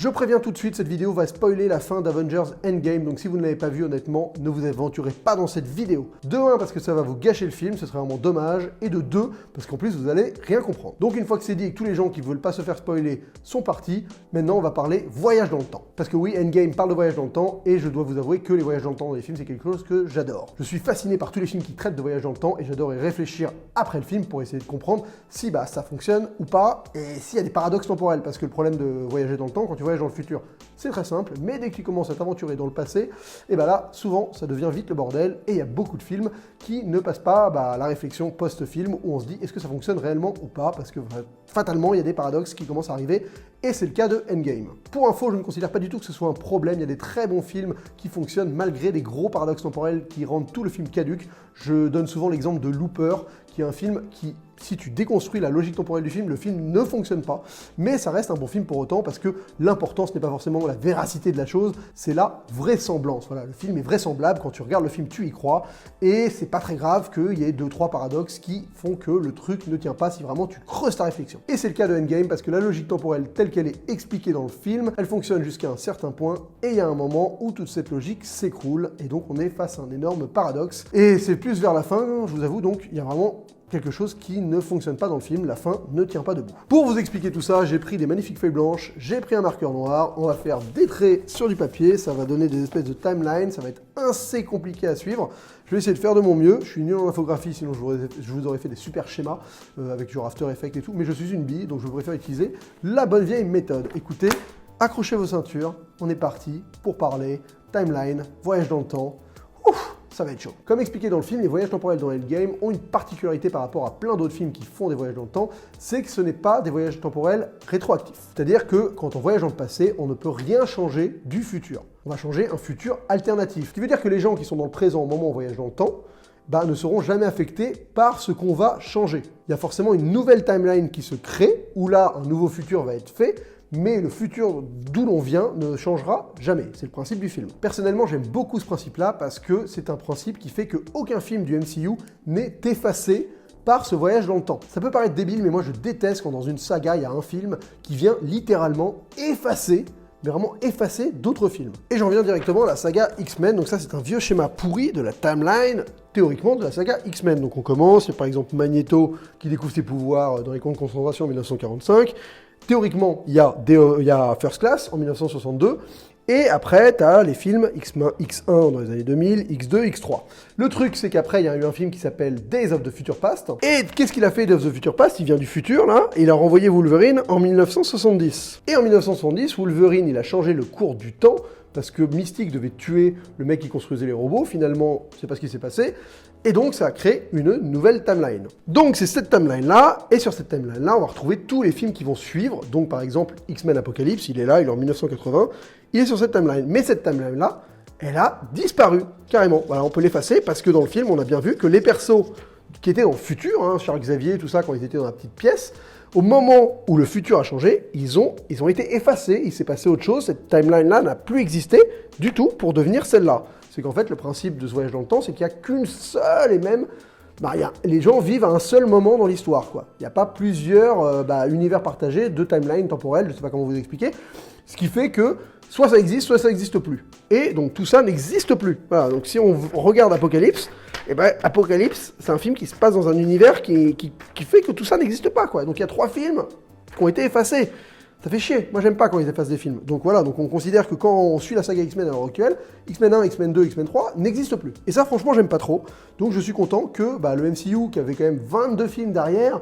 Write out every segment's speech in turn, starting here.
Je préviens tout de suite, cette vidéo va spoiler la fin d'Avengers Endgame, donc si vous ne l'avez pas vu, honnêtement, ne vous aventurez pas dans cette vidéo. De 1, parce que ça va vous gâcher le film, ce serait vraiment dommage, et de 2, parce qu'en plus vous allez rien comprendre. Donc une fois que c'est dit et que tous les gens qui ne veulent pas se faire spoiler sont partis, maintenant on va parler voyage dans le temps. Parce que oui, Endgame parle de voyage dans le temps, et je dois vous avouer que les voyages dans le temps dans les films, c'est quelque chose que j'adore. Je suis fasciné par tous les films qui traitent de voyage dans le temps, et j'adore y réfléchir après le film pour essayer de comprendre si ça fonctionne ou pas, et s'il y a des paradoxes temporels, parce que le problème de voyager dans le temps, quand tu voyages dans le futur, c'est très simple, mais dès que tu commences à t'aventurer dans le passé, et là, souvent, ça devient vite le bordel, et il y a beaucoup de films qui ne passent pas la réflexion post-film, où on se dit, est-ce que ça fonctionne réellement ou pas, parce que fatalement, il y a des paradoxes qui commencent à arriver, et c'est le cas de Endgame. Pour info, je ne considère pas du tout que ce soit un problème, il y a des très bons films qui fonctionnent malgré des gros paradoxes temporels qui rendent tout le film caduque. Je donne souvent l'exemple de Looper, qui est un film qui, si tu déconstruis la logique temporelle du film, le film ne fonctionne pas, mais ça reste un bon film pour autant, parce que l'important, ce n'est pas forcément la véracité de la chose, c'est la vraisemblance. Voilà, le film est vraisemblable, quand tu regardes le film, tu y crois, et c'est pas très grave qu'il y ait 2-3 paradoxes qui font que le truc ne tient pas si vraiment tu creuses ta réflexion. Et c'est le cas de Endgame, parce que la logique temporelle telle qu'elle est expliquée dans le film, elle fonctionne jusqu'à un certain point, et il y a un moment où toute cette logique s'écroule, et donc on est face à un énorme paradoxe. Et c'est plus vers la fin, je vous avoue, donc il y a vraiment quelque chose qui ne fonctionne pas dans le film, la fin ne tient pas debout. Pour vous expliquer tout ça, j'ai pris des magnifiques feuilles blanches, j'ai pris un marqueur noir, on va faire des traits sur du papier, ça va donner des espèces de timeline, ça va être assez compliqué à suivre. Je vais essayer de faire de mon mieux, je suis nul en infographie, sinon je vous aurais fait des super schémas avec genre After Effects et tout, mais je suis une bille, donc je préfère utiliser la bonne vieille méthode. Écoutez, accrochez vos ceintures, on est parti pour parler timeline, voyage dans le temps. Ouf, ça va être chaud. Comme expliqué dans le film, les voyages temporels dans Endgame ont une particularité par rapport à plein d'autres films qui font des voyages dans le temps, c'est que ce n'est pas des voyages temporels rétroactifs. C'est-à-dire que quand on voyage dans le passé, on ne peut rien changer du futur. On va changer un futur alternatif. Ce qui veut dire que les gens qui sont dans le présent au moment où on voyage dans le temps, ne seront jamais affectés par ce qu'on va changer. Il y a forcément une nouvelle timeline qui se crée, où là, un nouveau futur va être fait, mais le futur d'où l'on vient ne changera jamais. C'est le principe du film. Personnellement, j'aime beaucoup ce principe-là parce que c'est un principe qui fait qu'aucun film du MCU n'est effacé par ce voyage dans le temps. Ça peut paraître débile, mais moi je déteste quand dans une saga, il y a un film qui vient littéralement effacer, mais vraiment effacer d'autres films. Et j'en viens directement à la saga X-Men, donc ça c'est un vieux schéma pourri de la timeline, théoriquement, de la saga X-Men. Donc on commence, il y a par exemple Magneto qui découvre ses pouvoirs dans les camps de concentration en 1945, théoriquement, il y a First Class en 1962, et après, tu as les films X1 dans les années 2000, X2, X3. Le truc, c'est qu'après, il y a eu un film qui s'appelle Days of the Future Past. Et qu'est-ce qu'il a fait, Days of the Future Past? Il vient du futur, là, et il a renvoyé Wolverine en 1970. Et en 1970, Wolverine, il a changé le cours du temps, parce que Mystique devait tuer le mec qui construisait les robots. Finalement, c'est pas ce qui s'est passé. Et donc, ça a créé une nouvelle timeline. Donc, c'est cette timeline-là, et sur cette timeline-là, on va retrouver tous les films qui vont suivre. Donc, par exemple, X-Men Apocalypse, il est là, il est en 1980, il est sur cette timeline. Mais cette timeline-là, elle a disparu, carrément. Voilà, on peut l'effacer, parce que dans le film, on a bien vu que les persos qui étaient dans le futur, Charles Xavier, tout ça, quand ils étaient dans la petite pièce, au moment où le futur a changé, ils ont été effacés, il s'est passé autre chose, cette timeline-là n'a plus existé du tout pour devenir celle-là. C'est qu'en fait, le principe de ce voyage dans le temps, c'est qu'il n'y a qu'une seule et même... les gens vivent à un seul moment dans l'histoire, quoi. Il n'y a pas plusieurs univers partagés de timeline temporelle, je ne sais pas comment vous expliquer, ce qui fait que soit ça existe, soit ça n'existe plus. Et donc tout ça n'existe plus. Voilà, donc si on regarde Apocalypse, Apocalypse, c'est un film qui se passe dans un univers qui fait que tout ça n'existe pas, quoi. Donc il y a 3 films qui ont été effacés. Ça fait chier. Moi, j'aime pas quand ils effacent des films. Donc voilà, donc on considère que quand on suit la saga X-Men à l'heure actuelle, X-Men 1, X-Men 2, X-Men 3 n'existent plus. Et ça, franchement, j'aime pas trop. Donc je suis content que le MCU, qui avait quand même 22 films derrière,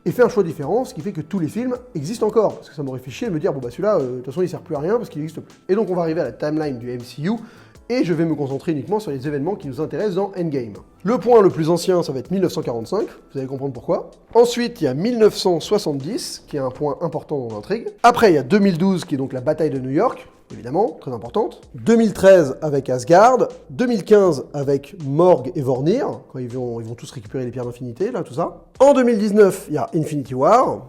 ait fait un choix différent, ce qui fait que tous les films existent encore. Parce que ça m'aurait fait chier de me dire, celui-là, de toute façon, il sert plus à rien parce qu'il n'existe plus. Et donc on va arriver à la timeline du MCU, et je vais me concentrer uniquement sur les événements qui nous intéressent dans Endgame. Le point le plus ancien, ça va être 1945, vous allez comprendre pourquoi. Ensuite, il y a 1970, qui est un point important dans l'intrigue. Après, il y a 2012, qui est donc la bataille de New York, évidemment, très importante. 2013 avec Asgard, 2015 avec Morg et Vornir, quand ils vont tous récupérer les pierres d'infinité, là, tout ça. En 2019, il y a Infinity War,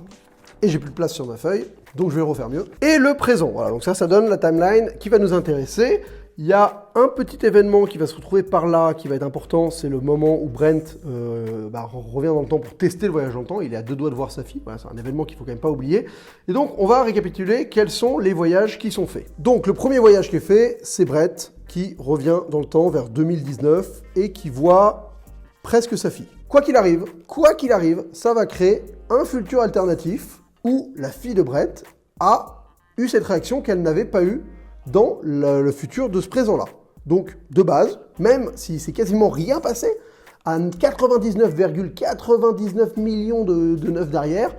et j'ai plus de place sur ma feuille, donc je vais le refaire mieux. Et le présent, voilà, donc ça donne la timeline qui va nous intéresser. Il y a un petit événement qui va se retrouver par là, qui va être important, c'est le moment où Brent revient dans le temps pour tester le voyage dans le temps. Il est à 2 doigts de voir sa fille, voilà, c'est un événement qu'il ne faut quand même pas oublier. Et donc, on va récapituler quels sont les voyages qui sont faits. Donc, le premier voyage qui est fait, c'est Brent qui revient dans le temps vers 2019 et qui voit presque sa fille. Quoi qu'il arrive, ça va créer un futur alternatif où la fille de Brent a eu cette réaction qu'elle n'avait pas eue dans le futur de ce présent-là. Donc, de base, même si c'est quasiment rien passé, à 99,99 millions de 9 derrière,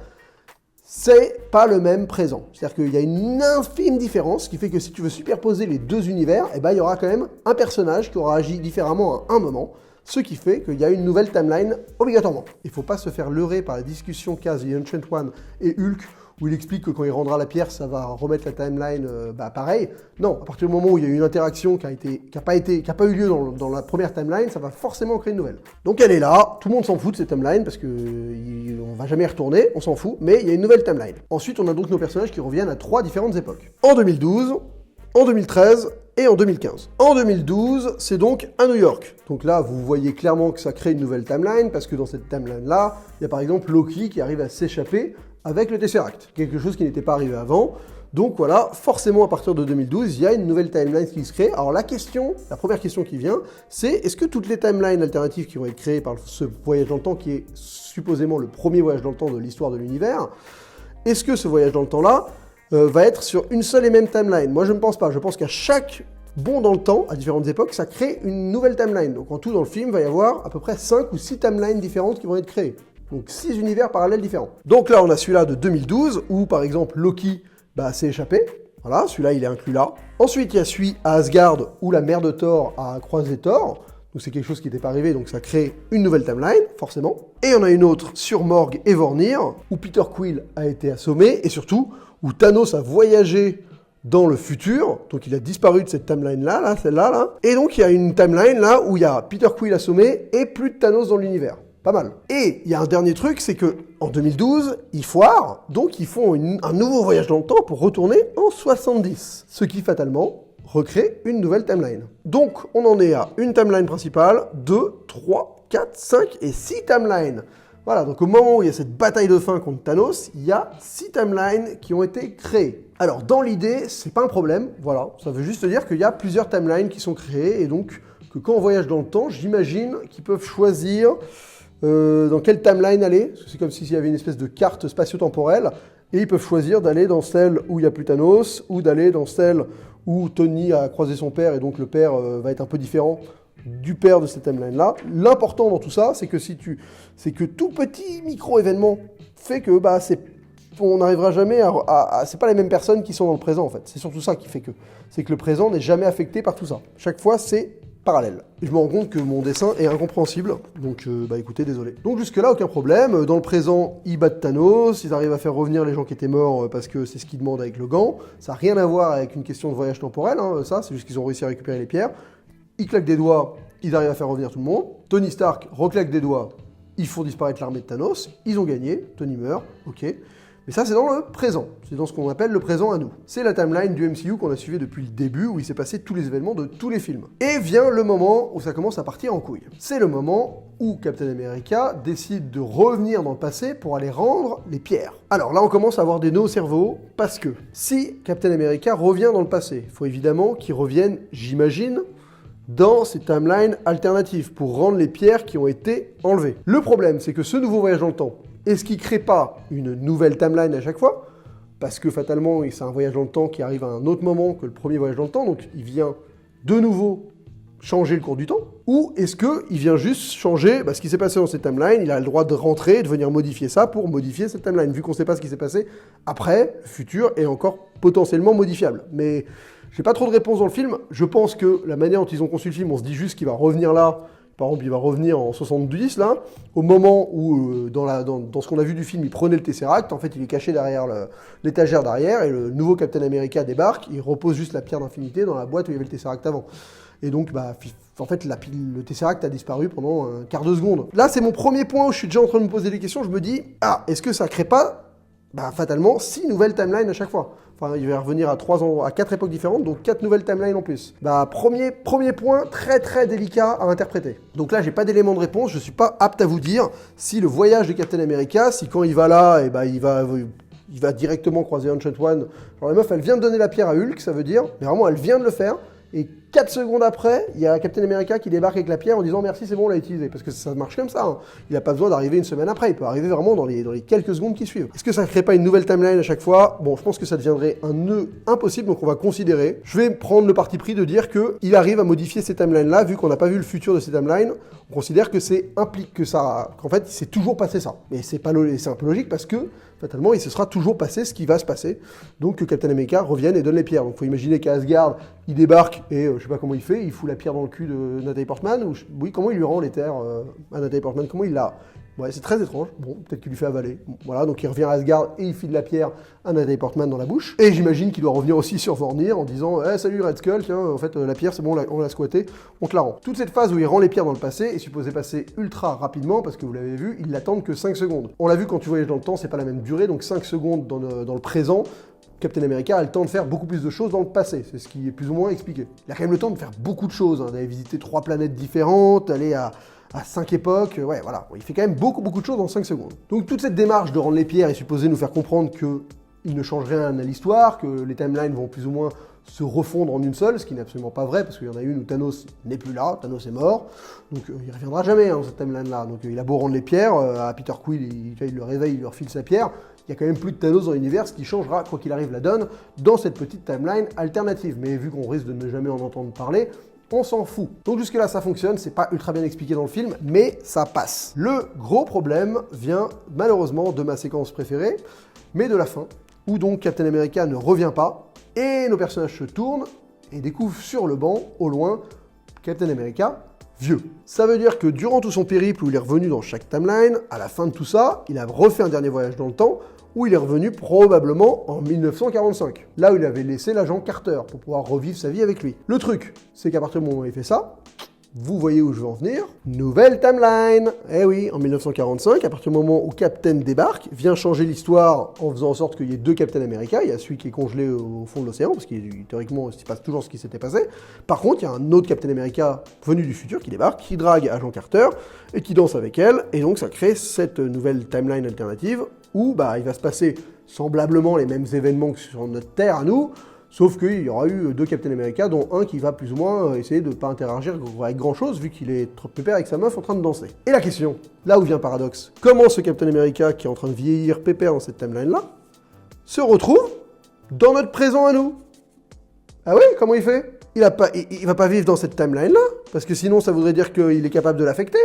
c'est pas le même présent. C'est-à-dire qu'il y a une infime différence, ce qui fait que si tu veux superposer les deux univers, eh ben, il y aura quand même un personnage qui aura agi différemment à un moment, ce qui fait qu'il y a une nouvelle timeline obligatoirement. Il ne faut pas se faire leurrer par la discussion qu'a The Ancient One et Hulk, où il explique que quand il rendra la pierre, ça va remettre la timeline pareil. Non, à partir du moment où il y a eu une interaction qui n'a pas eu lieu dans la première timeline, ça va forcément créer une nouvelle. Donc elle est là, tout le monde s'en fout de cette timeline, parce qu'on ne va jamais y retourner, on s'en fout, mais il y a une nouvelle timeline. Ensuite, on a donc nos personnages qui reviennent à 3 différentes époques. En 2012, en 2013 et en 2015. En 2012, c'est donc à New York. Donc là, vous voyez clairement que ça crée une nouvelle timeline, parce que dans cette timeline-là, il y a par exemple Loki qui arrive à s'échapper avec le Tesseract, quelque chose qui n'était pas arrivé avant. Donc voilà, forcément à partir de 2012, il y a une nouvelle timeline qui se crée. Alors la première question qui vient, c'est est-ce que toutes les timelines alternatives qui vont être créées par ce voyage dans le temps, qui est supposément le premier voyage dans le temps de l'histoire de l'univers, est-ce que ce voyage dans le temps-là va être sur une seule et même timeline? Moi je ne pense pas, je pense qu'à chaque bond dans le temps, à différentes époques, ça crée une nouvelle timeline. Donc en tout dans le film, il va y avoir à peu près 5 ou 6 timelines différentes qui vont être créées. Donc 6 univers parallèles différents. Donc là, on a celui-là de 2012, où par exemple Loki s'est échappé. Voilà, celui-là, il est inclus là. Ensuite, il y a celui à Asgard, où la mère de Thor a croisé Thor. Donc c'est quelque chose qui n'était pas arrivé, donc ça crée une nouvelle timeline, forcément. Et il y en a une autre sur Morg et Vornir, où Peter Quill a été assommé, et surtout, où Thanos a voyagé dans le futur, donc il a disparu de cette timeline-là, celle-là, là. Et donc il y a une timeline là où il y a Peter Quill assommé et plus de Thanos dans l'univers. Pas mal. Et il y a un dernier truc, c'est que en 2012, ils foirent, donc ils font un nouveau voyage dans le temps pour retourner en 70. Ce qui, fatalement, recrée une nouvelle timeline. Donc, on en est à une timeline principale, 2, 3, 4, 5 et 6 timelines. Voilà, donc au moment où il y a cette bataille de fin contre Thanos, il y a 6 timelines qui ont été créées. Alors, dans l'idée, c'est pas un problème, voilà. Ça veut juste dire qu'il y a plusieurs timelines qui sont créées, et donc que quand on voyage dans le temps, j'imagine qu'ils peuvent choisir dans quelle timeline aller, parce que c'est comme s'il y avait une espèce de carte spatio-temporelle, et ils peuvent choisir d'aller dans celle où il y a plus Thanos, ou d'aller dans celle où Tony a croisé son père, et donc le père va être un peu différent du père de cette timeline-là. L'important dans tout ça, c'est que c'est que tout petit micro-événement fait que on n'arrivera jamais c'est pas les mêmes personnes qui sont dans le présent en fait. C'est surtout ça qui fait que. C'est que le présent n'est jamais affecté par tout ça. Chaque fois, c'est parallèle. Et je me rends compte que mon dessin est incompréhensible, donc écoutez, désolé. Donc jusque-là, aucun problème. Dans le présent, ils battent Thanos, ils arrivent à faire revenir les gens qui étaient morts parce que c'est ce qu'ils demandent avec le gant. Ça n'a rien à voir avec une question de voyage temporel, ça, c'est juste qu'ils ont réussi à récupérer les pierres. Ils claquent des doigts, ils arrivent à faire revenir tout le monde. Tony Stark reclaque des doigts, ils font disparaître l'armée de Thanos, ils ont gagné, Tony meurt, ok. Mais ça, c'est dans le présent. C'est dans ce qu'on appelle le présent à nous. C'est la timeline du MCU qu'on a suivi depuis le début, où il s'est passé tous les événements de tous les films. Et vient le moment où ça commence à partir en couille. C'est le moment où Captain America décide de revenir dans le passé pour aller rendre les pierres. Alors là, on commence à avoir des nœuds au cerveau, parce que si Captain America revient dans le passé, il faut évidemment qu'il revienne, j'imagine, dans ces timelines alternatives, pour rendre les pierres qui ont été enlevées. Le problème, c'est que ce nouveau voyage dans le temps, est-ce qu'il ne crée pas une nouvelle timeline à chaque fois? Parce que fatalement, c'est un voyage dans le temps qui arrive à un autre moment que le premier voyage dans le temps, donc il vient de nouveau changer le cours du temps? Ou est-ce qu'il vient juste changer ce qui s'est passé dans cette timeline, il a le droit de rentrer et de venir modifier ça pour modifier cette timeline, vu qu'on ne sait pas ce qui s'est passé après, le futur est encore potentiellement modifiable. Mais j'ai pas trop de réponses dans le film, je pense que la manière dont ils ont conçu le film, on se dit juste qu'il va revenir là. Par exemple, il va revenir en 70, là, au moment où, dans ce qu'on a vu du film, il prenait le Tesseract, en fait, il est caché derrière l'étagère derrière, et le nouveau Captain America débarque, il repose juste la pierre d'infinité dans la boîte où il y avait le Tesseract avant. Et donc, en fait, le Tesseract a disparu pendant un quart de seconde. Là, c'est mon premier point où je suis déjà en train de me poser des questions, je me dis, est-ce que ça crée pas, fatalement, 6 nouvelles timelines à chaque fois? Enfin, il va revenir à 4 époques différentes, donc 4 nouvelles timelines en plus. Bah, premier point très délicat à interpréter. Donc là, j'ai pas d'élément de réponse, je suis pas apte à vous dire si le voyage de Captain America, si quand il va là, et bah, il va directement croiser Ancient One. Genre la meuf, elle vient de donner la pierre à Hulk, ça veut dire, mais vraiment, elle vient de le faire. Et 4 secondes après, il y a Captain America qui débarque avec la pierre en disant merci, c'est bon, on l'a utilisé. Parce que ça marche comme ça. Hein. Il n'a pas besoin d'arriver une semaine après. Il peut arriver vraiment dans les quelques secondes qui suivent. Est-ce que ça ne crée pas une nouvelle timeline à chaque fois? Bon, je pense que ça deviendrait un nœud impossible. Donc on va considérer. Je vais prendre le parti pris de dire qu'il arrive à modifier ces timelines-là. Vu qu'on n'a pas vu le futur de ces timelines, on considère que qu'en fait, il s'est toujours passé ça. Mais c'est un peu logique parce que fatalement, il se sera toujours passé ce qui va se passer. Donc que Captain America revienne et donne les pierres. Donc il faut imaginer qu'à Asgard, il débarque et je sais pas comment il fait, il fout la pierre dans le cul de Natalie Portman. Oui, comment il lui rend les terres à Natalie Portman? Comment il l'a? Ouais, c'est très étrange. Bon, peut-être qu'il lui fait avaler. Bon, voilà, donc il revient à Asgard et il file la pierre à Natalie Portman dans la bouche. Et j'imagine qu'il doit revenir aussi sur Vormir en disant salut Red Skull, tiens, en fait, la pierre, c'est bon, on l'a squattée, on te la rend. Toute cette phase où il rend les pierres dans le passé est supposée passer ultra rapidement parce que vous l'avez vu, ils l'attendent que 5 secondes. On l'a vu quand tu voyages dans le temps, c'est pas la même durée, donc 5 secondes dans le présent. Captain America a le temps de faire beaucoup plus de choses dans le passé, c'est ce qui est plus ou moins expliqué. Il a quand même le temps de faire beaucoup de choses, d'aller visiter 3 planètes différentes, aller à 5 époques, ouais voilà, il fait quand même beaucoup de choses en 5 secondes. Donc toute cette démarche de rendre les pierres est supposée nous faire comprendre qu'il ne change rien à l'histoire, que les timelines vont plus ou moins se refondre en une seule, ce qui n'est absolument pas vrai, parce qu'il y en a une où Thanos n'est plus là, Thanos est mort, donc il reviendra jamais dans cette timeline-là. Donc il a beau rendre les pierres, à Peter Quill, il le réveille, il lui refile sa pierre, il y a quand même plus de Thanos dans l'univers, ce qui changera, quoi qu'il arrive, la donne dans cette petite timeline alternative. Mais vu qu'on risque de ne jamais en entendre parler, on s'en fout. Donc jusque là ça fonctionne, c'est pas ultra bien expliqué dans le film, mais ça passe. Le gros problème vient malheureusement de ma séquence préférée, mais de la fin, où donc Captain America ne revient pas, et nos personnages se tournent et découvrent sur le banc, au loin, Captain America vieux. Ça veut dire que durant tout son périple où il est revenu dans chaque timeline, à la fin de tout ça, il a refait un dernier voyage dans le temps, où il est revenu probablement en 1945, là où il avait laissé l'agent Carter pour pouvoir revivre sa vie avec lui. Le truc, c'est qu'à partir du moment où il fait ça, vous voyez où je veux en venir, nouvelle timeline. Eh oui, en 1945, à partir du moment où Captain débarque, vient changer l'histoire en faisant en sorte qu'il y ait 2 Captain America, il y a celui qui est congelé au fond de l'océan, parce qu'il théoriquement, il se passe toujours ce qui s'était passé. Par contre, il y a un autre Captain America venu du futur qui débarque, qui drague agent Carter, et qui danse avec elle, et donc ça crée cette nouvelle timeline alternative, où il va se passer semblablement les mêmes événements que sur notre Terre à nous, sauf qu'il y aura eu 2 Captain America, dont un qui va plus ou moins essayer de ne pas interagir avec grand-chose, vu qu'il est trop pépère avec sa meuf en train de danser. Et la question, là où vient le paradoxe, comment ce Captain America, qui est en train de vieillir pépère dans cette timeline-là, se retrouve dans notre présent à nous? Ah oui, comment il fait? Il va pas vivre dans cette timeline-là, parce que sinon ça voudrait dire qu'il est capable de l'affecter,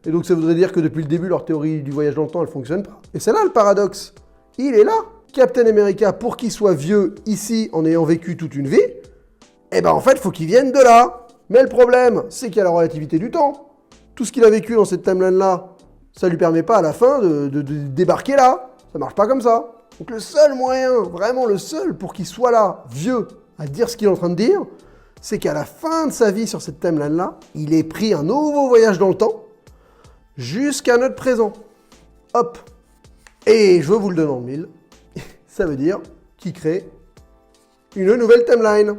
et donc ça voudrait dire que depuis le début, leur théorie du voyage dans le temps, elle fonctionne pas. Et c'est là le paradoxe. Il est là. Captain America, pour qu'il soit vieux ici en ayant vécu toute une vie, en fait, il faut qu'il vienne de là. Mais le problème, c'est qu'il y a la relativité du temps. Tout ce qu'il a vécu dans cette timeline-là, ça lui permet pas à la fin de débarquer là. Ça marche pas comme ça. Donc le seul moyen, vraiment le seul, pour qu'il soit là, vieux, à dire ce qu'il est en train de dire, c'est qu'à la fin de sa vie sur cette timeline-là, il ait pris un nouveau voyage dans le temps, jusqu'à notre présent. Hop. Et je vous le donne en mille. Ça veut dire qu'il crée une nouvelle timeline.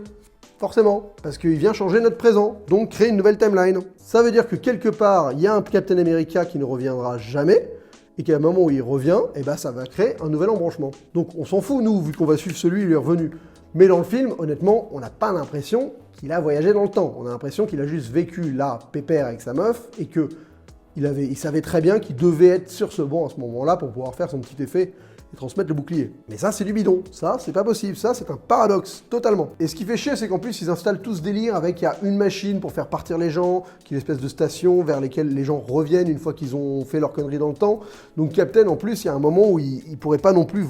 Forcément, parce qu'il vient changer notre présent, donc créer une nouvelle timeline. Ça veut dire que quelque part, il y a un Captain America qui ne reviendra jamais, et qu'à un moment où il revient, ça va créer un nouvel embranchement. Donc on s'en fout, nous, vu qu'on va suivre celui où il est revenu. Mais dans le film, honnêtement, on n'a pas l'impression qu'il a voyagé dans le temps. On a l'impression qu'il a juste vécu là, pépère avec sa meuf, et que il savait très bien qu'il devait être sur ce banc à ce moment-là pour pouvoir faire son petit effet et transmettre le bouclier. Mais ça, c'est du bidon. Ça, c'est pas possible. Ça, c'est un paradoxe, totalement. Et ce qui fait chier, c'est qu'en plus, ils installent tout ce délire avec il y a une machine pour faire partir les gens, qui est une espèce de station vers lesquelles les gens reviennent une fois qu'ils ont fait leur connerie dans le temps. Donc Captain, en plus, il y a un moment où il pourrait pas non plus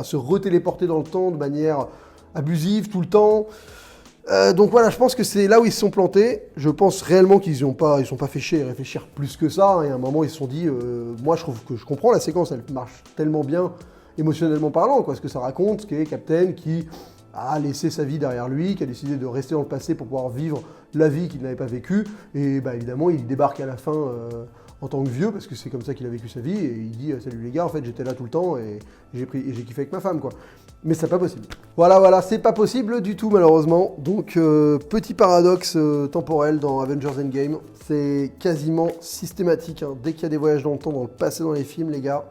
se retéléporter dans le temps de manière abusive tout le temps. Donc voilà, je pense que c'est là où ils se sont plantés. Je pense réellement qu'ils sont pas fait chier et réfléchir plus que ça. Et à un moment, ils se sont dit, moi je trouve que je comprends la séquence, elle marche tellement bien, émotionnellement parlant, ce que ça raconte, ce qu'est Captain qui a laissé sa vie derrière lui, qui a décidé de rester dans le passé pour pouvoir vivre la vie qu'il n'avait pas vécue. Et évidemment, il débarque à la fin en tant que vieux, parce que c'est comme ça qu'il a vécu sa vie, et il dit salut les gars, en fait j'étais là tout le temps et j'ai kiffé avec ma femme quoi. Mais c'est pas possible. Voilà, c'est pas possible du tout malheureusement. Donc petit paradoxe temporel dans Avengers Endgame, c'est quasiment systématique, hein. Dès qu'il y a des voyages dans le temps, dans le passé dans les films les gars,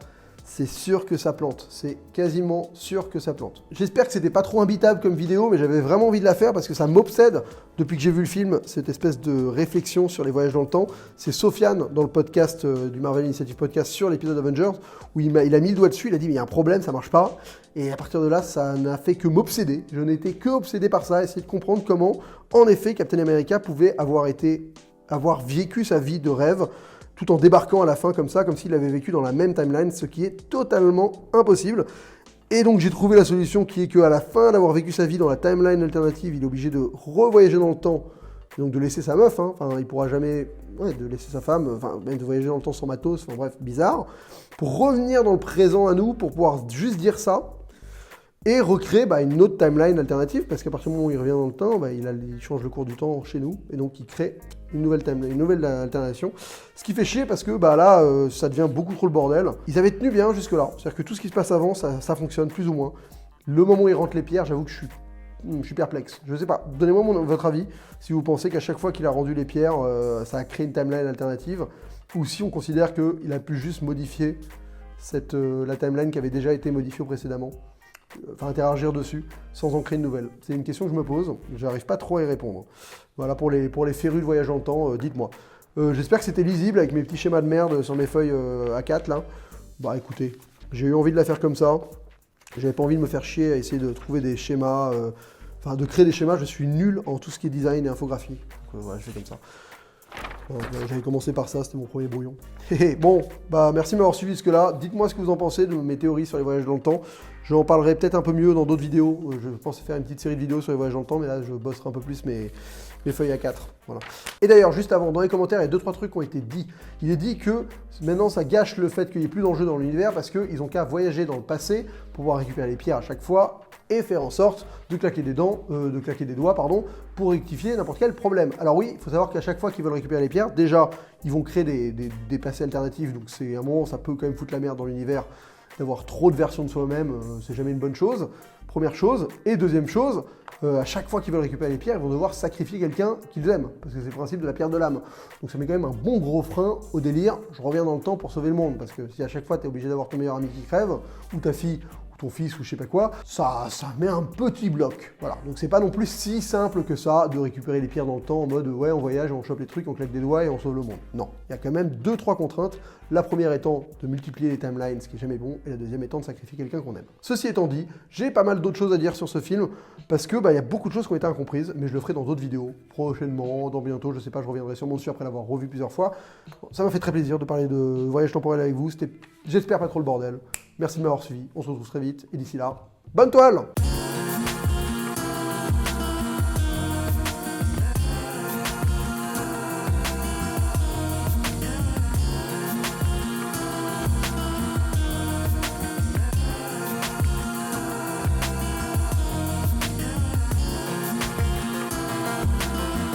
c'est sûr que ça plante, c'est quasiment sûr que ça plante. J'espère que c'était pas trop imbitable comme vidéo, mais j'avais vraiment envie de la faire parce que ça m'obsède depuis que j'ai vu le film, cette espèce de réflexion sur les voyages dans le temps. C'est Sofiane, dans le podcast du Marvel Initiative Podcast sur l'épisode Avengers, où il a mis le doigt dessus, il a dit mais il y a un problème, ça marche pas. Et à partir de là, ça n'a fait que m'obséder. Je n'étais que obsédé par ça, essayer de comprendre comment, en effet, Captain America pouvait avoir vécu sa vie de rêve, tout en débarquant à la fin comme ça, comme s'il avait vécu dans la même timeline, ce qui est totalement impossible. Et donc j'ai trouvé la solution qui est qu'à la fin d'avoir vécu sa vie dans la timeline alternative, il est obligé de revoyager dans le temps, donc de laisser sa meuf, hein. Enfin il pourra jamais, de laisser sa femme, enfin même de voyager dans le temps sans matos, enfin bref, bizarre, pour revenir dans le présent à nous, pour pouvoir juste dire ça, et recréer une autre timeline alternative, parce qu'à partir du moment où il revient dans le temps, il change le cours du temps chez nous, et donc il crée une nouvelle timeline, une nouvelle alternation. Ce qui fait chier parce que là, ça devient beaucoup trop le bordel. Ils avaient tenu bien jusque-là, c'est-à-dire que tout ce qui se passe avant, ça fonctionne plus ou moins. Le moment où ils rentrent les pierres, j'avoue que je suis perplexe. Je sais pas, donnez-moi votre avis, si vous pensez qu'à chaque fois qu'il a rendu les pierres, ça a créé une timeline alternative, ou si on considère qu'il a pu juste modifier la timeline qui avait déjà été modifiée précédemment. Enfin, interagir dessus sans en créer une nouvelle. C'est une question que je me pose, j'arrive pas trop à y répondre. Voilà, pour les férus de voyage dans le temps, dites-moi. J'espère que c'était lisible avec mes petits schémas de merde sur mes feuilles A4 là. Écoutez, j'ai eu envie de la faire comme ça. J'avais pas envie de me faire chier à essayer de trouver des schémas, de créer des schémas. Je suis nul en tout ce qui est design et infographie. Donc voilà, je fais comme ça. J'avais commencé par ça, c'était mon premier brouillon. Bon, merci de m'avoir suivi jusque-là. Dites-moi ce que vous en pensez de mes théories sur les voyages dans le temps. J'en parlerai peut-être un peu mieux dans d'autres vidéos. Je pensais faire une petite série de vidéos sur les voyages dans le temps, mais là, je bosserai un peu plus mes feuilles A4. Voilà. Et d'ailleurs, juste avant, dans les commentaires, il y a 2-3 trucs qui ont été dits. Il est dit que maintenant, ça gâche le fait qu'il n'y ait plus d'enjeux dans l'univers parce qu'ils n'ont qu'à voyager dans le passé pour pouvoir récupérer les pierres à chaque fois et faire en sorte de claquer des doigts, pour rectifier n'importe quel problème. Alors oui, il faut savoir qu'à chaque fois qu'ils veulent récupérer les pierres, déjà, ils vont créer des passés alternatifs, donc c'est un moment, ça peut quand même foutre la merde dans l'univers, d'avoir trop de versions de soi-même, c'est jamais une bonne chose, première chose. Et deuxième chose, à chaque fois qu'ils veulent récupérer les pierres, ils vont devoir sacrifier quelqu'un qu'ils aiment, parce que c'est le principe de la pierre de l'âme. Donc ça met quand même un bon gros frein au délire, je reviens dans le temps pour sauver le monde, parce que si à chaque fois tu es obligé d'avoir ton meilleur ami qui crève, ou ta fille, ton fils ou je sais pas quoi, ça met un petit bloc. Voilà, donc c'est pas non plus si simple que ça de récupérer les pierres dans le temps en mode ouais on voyage, on chope les trucs, on claque des doigts et on sauve le monde. Non, il y a quand même 2-3 contraintes. La première étant de multiplier les timelines, ce qui est jamais bon, et la deuxième étant de sacrifier quelqu'un qu'on aime. Ceci étant dit, j'ai pas mal d'autres choses à dire sur ce film, parce que y a beaucoup de choses qui ont été incomprises, mais je le ferai dans d'autres vidéos, prochainement, dans bientôt, je sais pas, je reviendrai sûrement dessus après l'avoir revu plusieurs fois. Bon, ça m'a fait très plaisir de parler de voyage temporel avec vous, c'était, j'espère, pas trop le bordel. Merci de m'avoir suivi, on se retrouve très vite, et d'ici là, bonne toile!